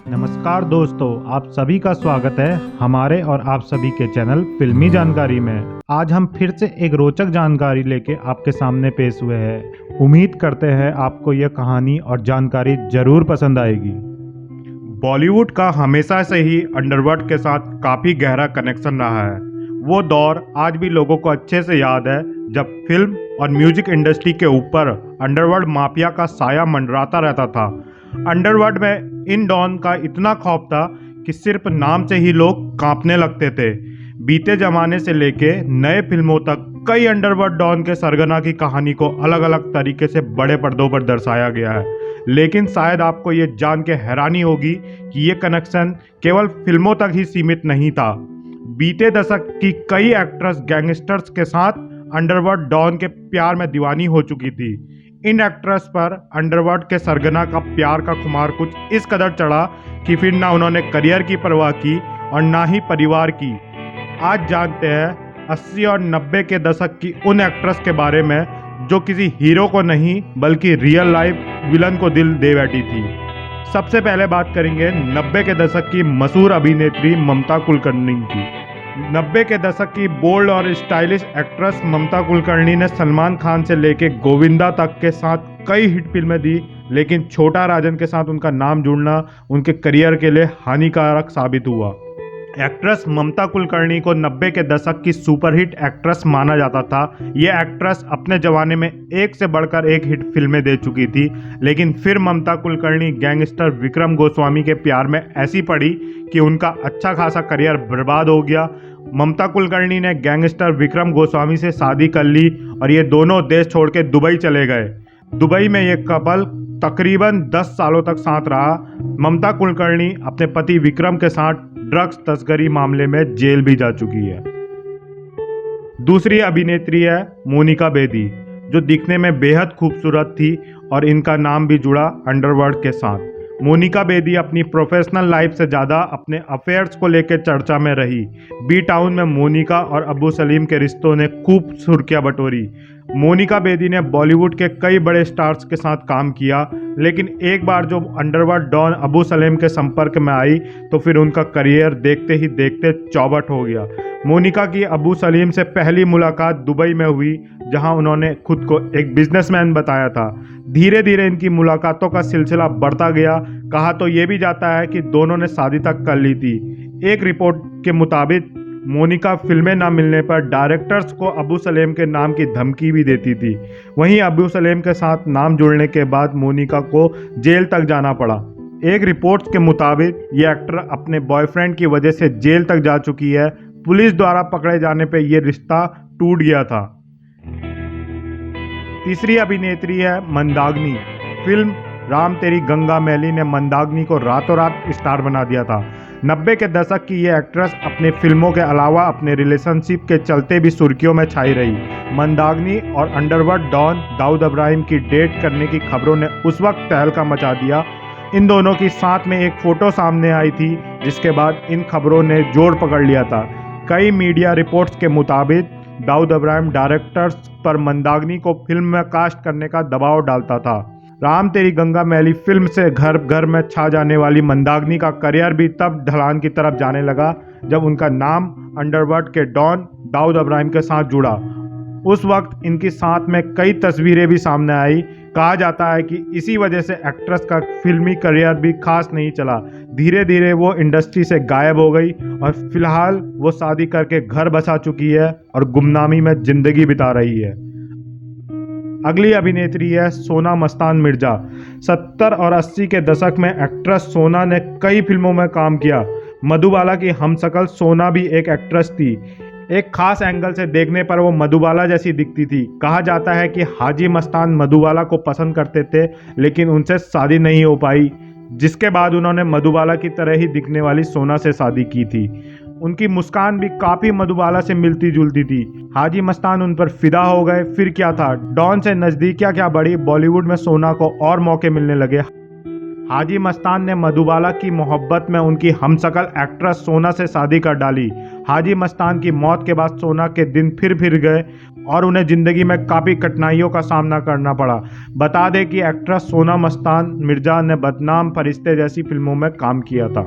नमस्कार दोस्तों, आप सभी का स्वागत है हमारे और आप सभी के चैनल फिल्मी जानकारी में। आज हम फिर से एक रोचक जानकारी लेके आपके सामने पेश हुए हैं। उम्मीद करते हैं आपको यह कहानी और जानकारी जरूर पसंद आएगी। बॉलीवुड का हमेशा से ही अंडरवर्ल्ड के साथ काफ़ी गहरा कनेक्शन रहा है। वो दौर आज भी लोगों को अच्छे से याद है जब फिल्म और म्यूजिक इंडस्ट्री के ऊपर अंडरवर्ल्ड माफिया का साया मंडराता रहता था। अंडरवर्ल्ड में इन डॉन का इतना खौफ था कि सिर्फ नाम से ही लोग कांपने लगते थे। बीते जमाने से लेके नए फिल्मों तक कई अंडरवर्ल्ड डॉन के सरगना की कहानी को अलग अलग तरीके से बड़े पर्दों पर दर्शाया गया है। लेकिन शायद आपको ये जान के हैरानी होगी कि ये कनेक्शन केवल फिल्मों तक ही सीमित नहीं था। बीते दशक की कई एक्ट्रेस गैंगस्टर्स के साथ अंडरवर्ल्ड डॉन के प्यार में दीवानी हो चुकी थी। इन एक्ट्रेस पर अंडरवर्ल्ड के सरगना का प्यार का खुमार कुछ इस कदर चढ़ा कि फिर ना उन्होंने करियर की परवाह की और ना ही परिवार की। आज जानते हैं 80 और 90 के दशक की उन एक्ट्रेस के बारे में जो किसी हीरो को नहीं बल्कि रियल लाइफ विलन को दिल दे बैठी थी। सबसे पहले बात करेंगे 90 के दशक की मशहूर अभिनेत्री ममता कुलकर्णी की। 90 के दशक की बोल्ड और स्टाइलिश एक्ट्रेस ममता कुलकर्णी ने सलमान खान से लेके गोविंदा तक के साथ कई हिट फिल्में दी, लेकिन छोटा राजन के साथ उनका नाम जुड़ना उनके करियर के लिए हानिकारक साबित हुआ। एक्ट्रेस ममता कुलकर्णी को 90 के दशक की सुपरहिट एक्ट्रेस माना जाता था। ये एक्ट्रेस अपने जमाने में एक से बढ़कर एक हिट फिल्में दे चुकी थी, लेकिन फिर ममता कुलकर्णी गैंगस्टर विक्रम गोस्वामी के प्यार में ऐसी पड़ी कि उनका अच्छा खासा करियर बर्बाद हो गया। ममता कुलकर्णी ने गैंगस्टर विक्रम गोस्वामी से शादी कर ली और ये दोनों देश छोड़ के दुबई चले गए। दुबई में ये कपल तकरीबन 10 सालों तक साथ रहा। ममता कुलकर्णी अपने पति विक्रम के साथ ड्रग्स तस्करी मामले में जेल भी जा चुकी है। दूसरी अभिनेत्री है मोनिका बेदी, जो दिखने में बेहद खूबसूरत थी और इनका नाम भी जुड़ा अंडरवर्ल्ड के साथ। मोनिका बेदी अपनी प्रोफेशनल लाइफ से ज़्यादा अपने अफेयर्स को लेकर चर्चा में रही। बी टाउन में मोनिका और अबू सलीम के रिश्तों ने खूब सुर्खियां बटोरी। मोनिका बेदी ने बॉलीवुड के कई बड़े स्टार्स के साथ काम किया, लेकिन एक बार जो अंडरवर्ल्ड डॉन अबू सलीम के संपर्क में आई तो फिर उनका करियर देखते ही देखते चौपट हो गया। मोनिका की अबू सलीम से पहली मुलाकात दुबई में हुई, जहां उन्होंने खुद को एक बिजनेसमैन बताया था। धीरे धीरे इनकी मुलाकातों का सिलसिला बढ़ता गया। कहा तो ये भी जाता है कि दोनों ने शादी तक कर ली थी। एक रिपोर्ट के मुताबिक मोनिका फिल्में ना मिलने पर डायरेक्टर्स को अबू सलेम के नाम की धमकी भी देती थी। वहीं अबू सलेम के साथ नाम जुड़ने के बाद मोनिका को जेल तक जाना पड़ा। एक रिपोर्ट के मुताबिक ये एक्टर अपने बॉयफ्रेंड की वजह से जेल तक जा चुकी है। पुलिस द्वारा पकड़े जाने पर यह रिश्ता टूट गया था। तीसरी अभिनेत्री है मंदाकिनी। फिल्म राम तेरी गंगा मैली ने मंदाकिनी को रातों रात स्टार बना दिया था। 90 के दशक की ये एक्ट्रेस अपने फिल्मों के अलावा अपने रिलेशनशिप के चलते भी सुर्खियों में छाई रही। मंदाकिनी और अंडरवर्ल्ड डॉन दाऊद इब्राहिम की डेट करने की खबरों ने उस वक्त तहलका मचा दिया। इन दोनों की साथ में एक फ़ोटो सामने आई थी, जिसके बाद इन खबरों ने जोर पकड़ लिया था। कई मीडिया रिपोर्ट्स के मुताबिक दाऊद इब्राहिम डायरेक्टर्स पर मंदाकिनी को फिल्म में कास्ट करने का दबाव डालता था। राम तेरी गंगा मैली फिल्म से घर घर में छा जाने वाली मंदाकिनी का करियर भी तब ढलान की तरफ जाने लगा जब उनका नाम अंडरवर्ल्ड के डॉन दाऊद इब्राहिम के साथ जुड़ा। उस वक्त इनकी साथ में कई तस्वीरें भी सामने आई। कहा जाता है कि इसी वजह से एक्ट्रेस का फिल्मी करियर भी खास नहीं चला। धीरे धीरे वो इंडस्ट्री से गायब हो गई और फिलहाल वो शादी करके घर बसा चुकी है और गुमनामी में जिंदगी बिता रही है। अगली अभिनेत्री है सोना मस्तान मिर्जा। 70 और 80 के दशक में एक्ट्रेस सोना ने कई फिल्मों में काम किया। मधुबाला की हमशक्ल सोना भी एक एक्ट्रेस थी। एक खास एंगल से देखने पर वो मधुबाला जैसी दिखती थी। कहा जाता है कि हाजी मस्तान मधुबाला को पसंद करते थे, लेकिन उनसे शादी नहीं हो पाई, जिसके बाद उन्होंने मधुबाला की तरह ही दिखने वाली सोना से शादी की थी। उनकी मुस्कान भी काफ़ी मधुबाला से मिलती जुलती थी। हाजी मस्तान उन पर फिदा हो गए। फिर क्या था, डॉन से नज़दीकियाँ क्या बढ़ी, बॉलीवुड में सोना को और मौके मिलने लगे। हाजी मस्तान ने मधुबाला की मोहब्बत में उनकी हमशक्ल एक्ट्रेस सोना से शादी कर डाली। हाजी मस्तान की मौत के बाद सोना के दिन फिर गए और उन्हें ज़िंदगी में काफ़ी कठिनाइयों का सामना करना पड़ा। बता दें कि एक्ट्रेस सोना मस्तान मिर्ज़ा ने बदनाम, फरिश्ते जैसी फिल्मों में काम किया था।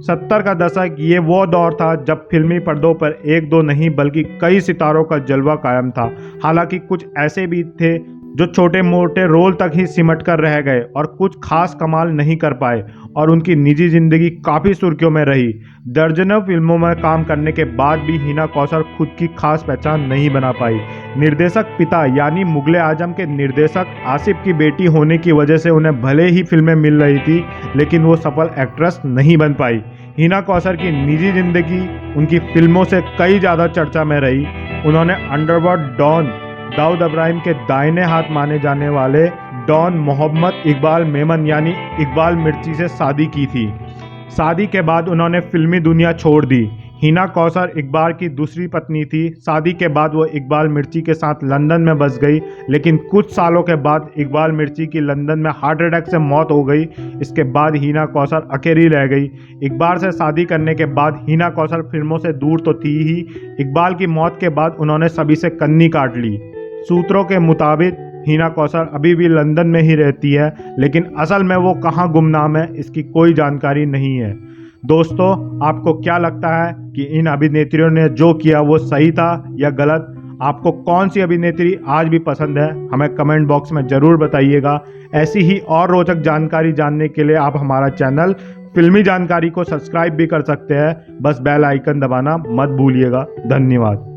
70 का दशक ये वो दौर था जब फिल्मी पर्दों पर एक दो नहीं बल्कि कई सितारों का जलवा कायम था। हालांकि कुछ ऐसे भी थे जो छोटे मोटे रोल तक ही सिमट कर रह गए और कुछ खास कमाल नहीं कर पाए और उनकी निजी जिंदगी काफ़ी सुर्खियों में रही। दर्जनों फिल्मों में काम करने के बाद भी हिना कौशल खुद की खास पहचान नहीं बना पाई। निर्देशक पिता यानी मुगले आजम के निर्देशक आसिफ की बेटी होने की वजह से उन्हें भले ही फिल्में मिल रही थी, लेकिन वो सफल एक्ट्रेस नहीं बन पाई। हिना कौशल की निजी जिंदगी उनकी फिल्मों से कई ज़्यादा चर्चा में रही। उन्होंने अंडरवर्ल्ड डॉन दाऊद इब्राहिम के दाहिने हाथ माने जाने वाले डॉन मोहम्मद इकबाल मेमन यानी इकबाल मिर्ची से शादी की थी। शादी के बाद उन्होंने फिल्मी दुनिया छोड़ दी। हिना कौशल इकबाल की दूसरी पत्नी थी। शादी के बाद वो इकबाल मिर्ची के साथ लंदन में बस गई, लेकिन कुछ सालों के बाद इकबाल मिर्ची की लंदन में हार्ट अटैक से मौत हो गई। इसके बाद हिना कौशल अकेली रह गई। इकबाल से शादी करने के बाद हिना कौशल फिल्मों से दूर तो थी ही, इकबाल की मौत के बाद उन्होंने सभी से कन्नी काट ली। सूत्रों के मुताबिक हिना कौशल अभी भी लंदन में ही रहती है, लेकिन असल में वो कहाँ गुमनाम है इसकी कोई जानकारी नहीं है। दोस्तों, आपको क्या लगता है कि इन अभिनेत्रियों ने जो किया वो सही था या गलत? आपको कौन सी अभिनेत्री आज भी पसंद है? हमें कमेंट बॉक्स में ज़रूर बताइएगा। ऐसी ही और रोचक जानकारी जानने के लिए आप हमारा चैनल फिल्मी जानकारी को सब्सक्राइब भी कर सकते हैं। बस बेल आइकन दबाना मत भूलिएगा। धन्यवाद।